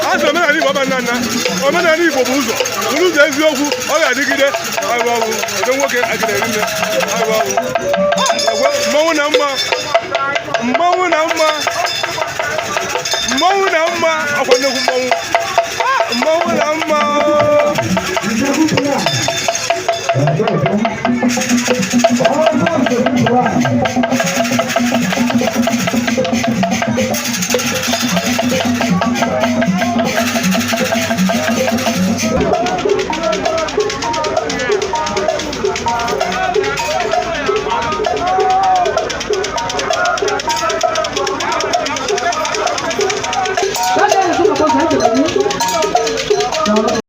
Asọ omenala Igbo ọba nna nna omenala Igbo bụ ụzọ eziokwu ọ ga-adịgide ebe nwoke agịda eri nne mmanwụ na mma ọkwa nnekwu mmanwụ na mma